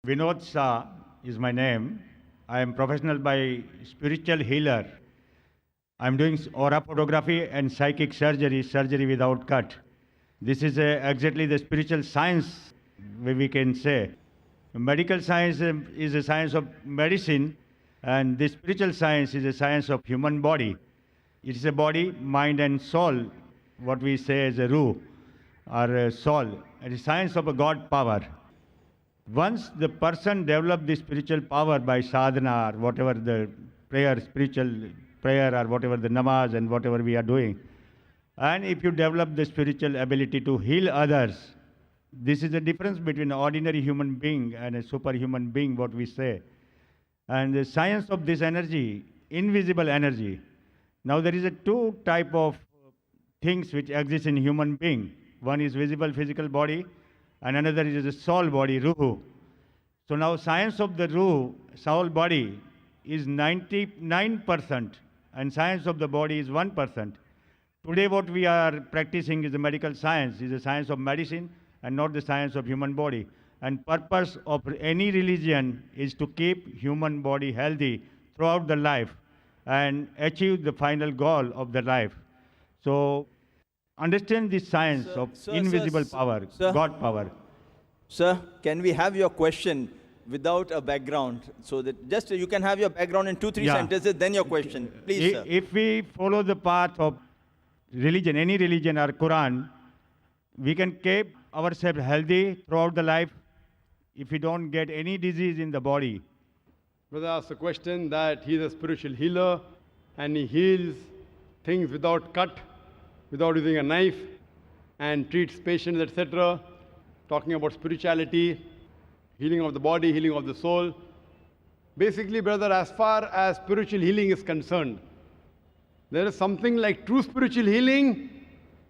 Vinod Shah is my name. I am professional by spiritual healer. I'm doing aura photography and psychic surgery, surgery without cut. This is exactly the spiritual science, we can say. Medical science is a science of medicine, and the spiritual science is a science of human body. It is a body, mind, and soul, what we say as a Ruh or a soul. It is science of a God power. Once the person develops the spiritual power by sadhana or whatever the prayer, spiritual prayer or whatever the namaz and whatever we are doing, and if you develop the spiritual ability to heal others, this is the difference between an ordinary human being and a superhuman being, what we say. And the science of this energy, invisible energy. Now there is a two type of things which exist in human being. One is visible physical body, and another is the soul body, Ruhu. So now science of the Ruh, soul body, is 99%, and science of the body is 1%. Today what we are practicing is the medical science, is the science of medicine and not the science of human body. And purpose of any religion is to keep human body healthy throughout the life and achieve the final goal of the life. So understand this science of invisible power, God power. Sir, can we have your question without a background? So that just you can have your background in 2-3 sentences, then your question. Please, sir. If we follow the path of religion, any religion or Quran, we can keep ourselves healthy throughout the life if we don't get any disease in the body. Brother asked a question that he is a spiritual healer and he heals things without cut, without using a knife, and treats patients, etc. Talking about spirituality, healing of the body, healing of the soul. Basically, brother, as far as spiritual healing is concerned, there is something like true spiritual healing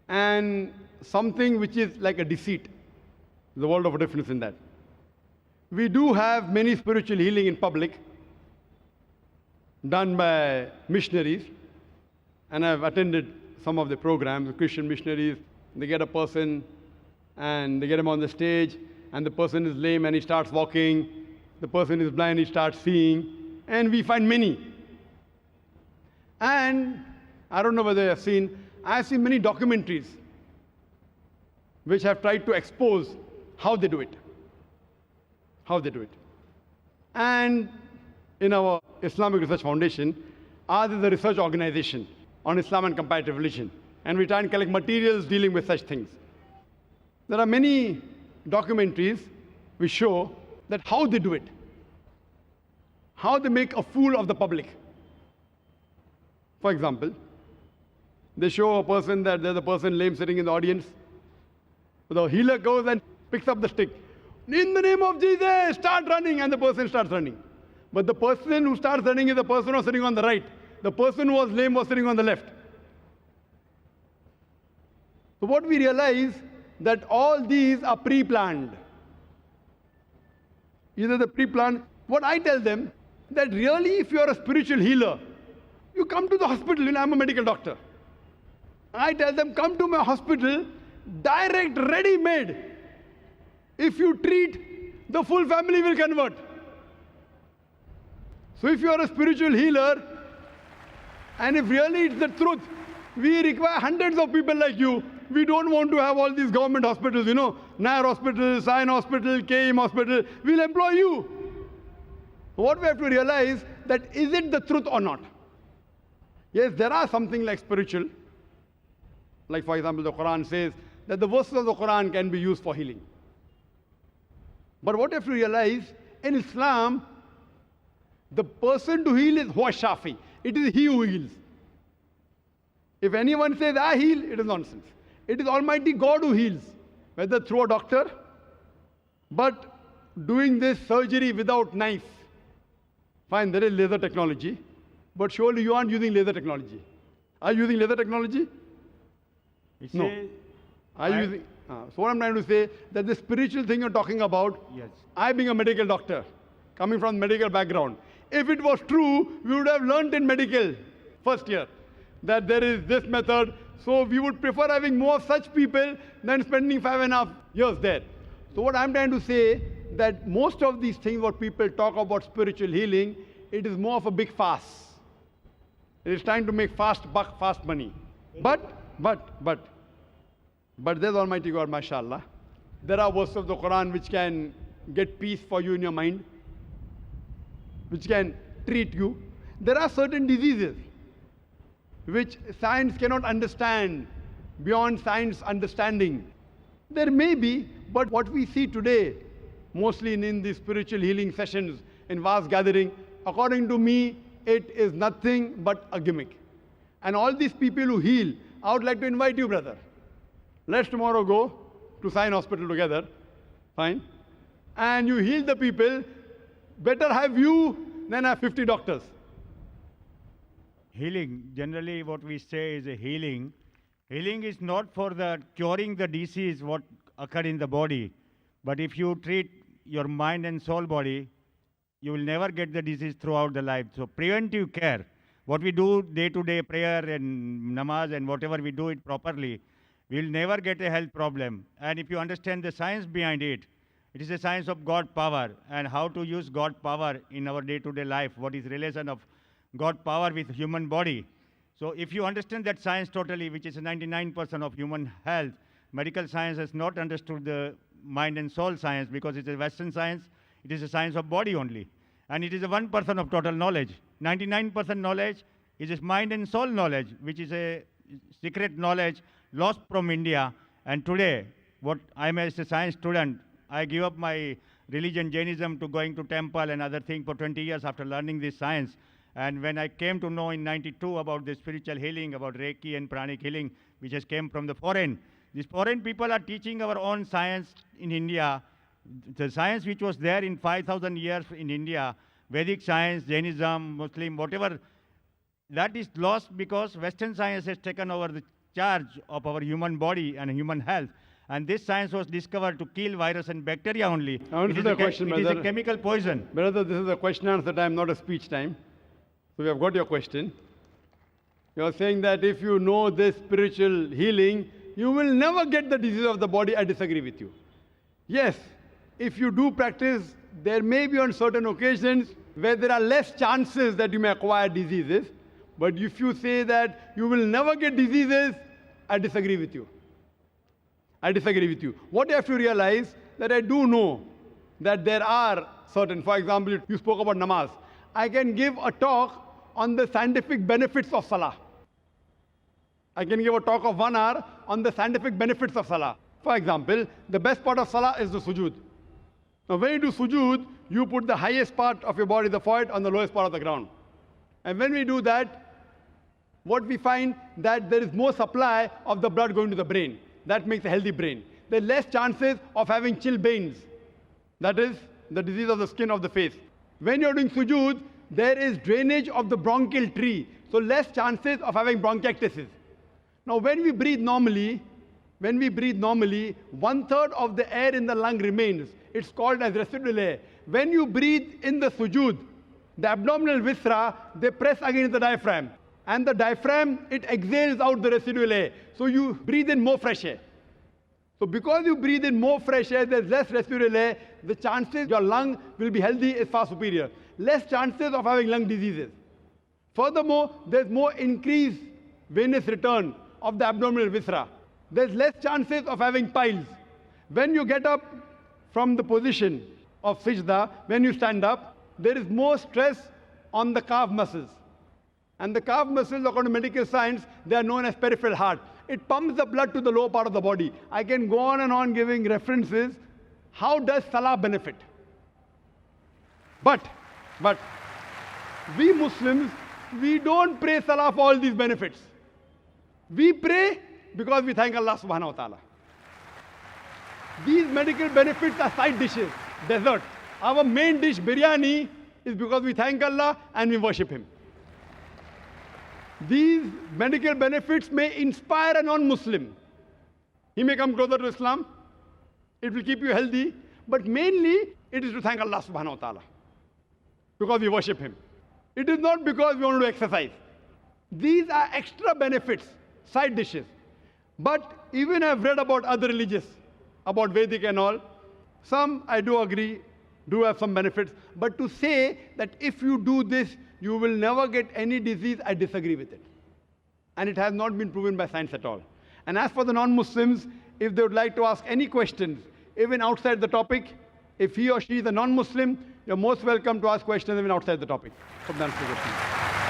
and something which is like a deceit. There's a world of difference in that. We do have many spiritual healing in public done by missionaries, and I've attended some of the programs, the Christian missionaries. They get a person and they get him on the stage, and the person is lame and he starts walking. The person is blind, he starts seeing, and we find many. And I don't know whether you have seen, I've seen many documentaries which have tried to expose how they do it. How they do it. And in our Islamic Research Foundation, ours is a research organization on Islam and comparative religion. And we try and collect materials dealing with such things. There are many documentaries which show that how they do it. How they make a fool of the public. For example, they show a person that there's a person lame sitting in the audience. The healer goes and picks up the stick. In the name of Jesus, start running, and the person starts running. But the person who starts running is the person who was sitting on the right. The person who was lame was sitting on the left. So what we realize that all these are pre-planned. Either the pre-planned. What I tell them, that really if you are a spiritual healer, you come to the hospital. You know, I'm a medical doctor. I tell them, come to my hospital, direct, ready-made. If you treat, the full family will convert. So if you are a spiritual healer, and if really it's the truth, we require hundreds of people like you. We don't want to have all these government hospitals, you know, Nair Hospital, Sion Hospital, KM Hospital. We'll employ you. What we have to realize, that is it the truth or not? Yes, there are something like spiritual. Like for example, the Quran says that the verses of the Quran can be used for healing. But what you have to realize, in Islam, the person to heal is Huwa Shafi. It is he who heals. If anyone says, I heal, it is nonsense. It is Almighty God who heals, whether through a doctor, but doing this surgery without knife. Fine, there is laser technology, but surely you aren't using laser technology. Are you using laser technology? No. Are you using? So what I'm trying to say, that the spiritual thing you're talking about, yes. I being a medical doctor, coming from medical background, if it was true, we would have learned in medical first year that there is this method. So we would prefer having more such people than spending 5.5 years there. So what I'm trying to say, that most of these things what people talk about spiritual healing, it is more of a big fast. It is trying to make fast buck, fast money. But there's Almighty God, mashallah. There are verses of the Quran which can get peace for you in your mind, which can treat you. There are certain diseases which science cannot understand beyond science understanding. There may be, but what we see today, mostly in the spiritual healing sessions, in vast gathering, according to me, it is nothing but a gimmick. And all these people who heal, I would like to invite you, brother. Let's tomorrow go to Sion Hospital together, fine? And you heal the people, better have you than have 50 doctors. Healing, generally what we say is a healing. Healing is not for the curing the disease what occurred in the body, but if you treat your mind and soul body, you will never get the disease throughout the life. So preventive care, what we do day-to-day prayer and namaz and whatever we do it properly, we will never get a health problem. And if you understand the science behind it, it is a science of God power and how to use God power in our day-to-day life, what is relation of God power with human body. So if you understand that science totally, which is 99% of human health, medical science has not understood the mind and soul science because it's a Western science, it is a science of body only. And it is a 1% of total knowledge. 99% knowledge is just mind and soul knowledge, which is a secret knowledge lost from India. And today, what I am as a science student, I give up my religion, Jainism, to going to temple and other things for 20 years after learning this science. And when I came to know in 92 about the spiritual healing, about Reiki and pranic healing, which has came from the foreign, these foreign people are teaching our own science in India. The science which was there in 5,000 years in India, Vedic science, Jainism, Muslim, whatever, that is lost because Western science has taken over the charge of our human body and human health. And this science was discovered to kill virus and bacteria only. Answer the question, it is brother. a chemical poison. Brother, this is a question answer time, not a speech time. So we have got your question. You are saying that if you know this spiritual healing, you will never get the disease of the body. I disagree with you. Yes, if you do practice, there may be on certain occasions where there are less chances that you may acquire diseases. But if you say that you will never get diseases, I disagree with you. I disagree with you. What you have to realize that I do know that there are certain, for example, you spoke about namaz. I can give a talk on the scientific benefits of salah. I can give a talk of 1 hour on the scientific benefits of salah. For example, the best part of salah is the sujood. Now when you do sujood, you put the highest part of your body, the forehead, on the lowest part of the ground. And when we do that, what we find that there is more supply of the blood going to the brain. That makes a healthy brain. There are less chances of having chilblains. That is the disease of the skin of the face. When you're doing sujood, there is drainage of the bronchial tree. So less chances of having bronchiectasis. Now when we breathe normally, 1/3 of the air in the lung remains. It's called as residual air. When you breathe in the sujood, the abdominal viscera, they press against the diaphragm. And the diaphragm, it exhales out the residual air. So you breathe in more fresh air. So because you breathe in more fresh air, there's less residual air, the chances your lung will be healthy is far superior. Less chances of having lung diseases. Furthermore, there's more increased venous return of the abdominal viscera. There's less chances of having piles. When you get up from the position of sajda, when you stand up, there is more stress on the calf muscles. And the calf muscles, according to medical science, they are known as peripheral heart. It pumps the blood to the lower part of the body. I can go on and on giving references. How does salah benefit? But we Muslims, we don't pray salah for all these benefits. We pray because we thank Allah subhanahu wa ta'ala. These medical benefits are side dishes, dessert. Our main dish, biryani, is because we thank Allah and we worship Him. These medical benefits may inspire a non-Muslim. He may come closer to Islam. It will keep you healthy. But mainly, it is to thank Allah subhanahu wa ta'ala. Because we worship Him. It is not because we want to exercise. These are extra benefits, side dishes. But even I've read about other religions, about Vedic and all. Some, I do agree, do have some benefits. But to say that if you do this, you will never get any disease, I disagree with it. And it has not been proven by science at all. And as for the non-Muslims, if they would like to ask any questions, even outside the topic, if he or she is a non-Muslim, you're most welcome to ask questions even outside the topic. Hope that answers the question.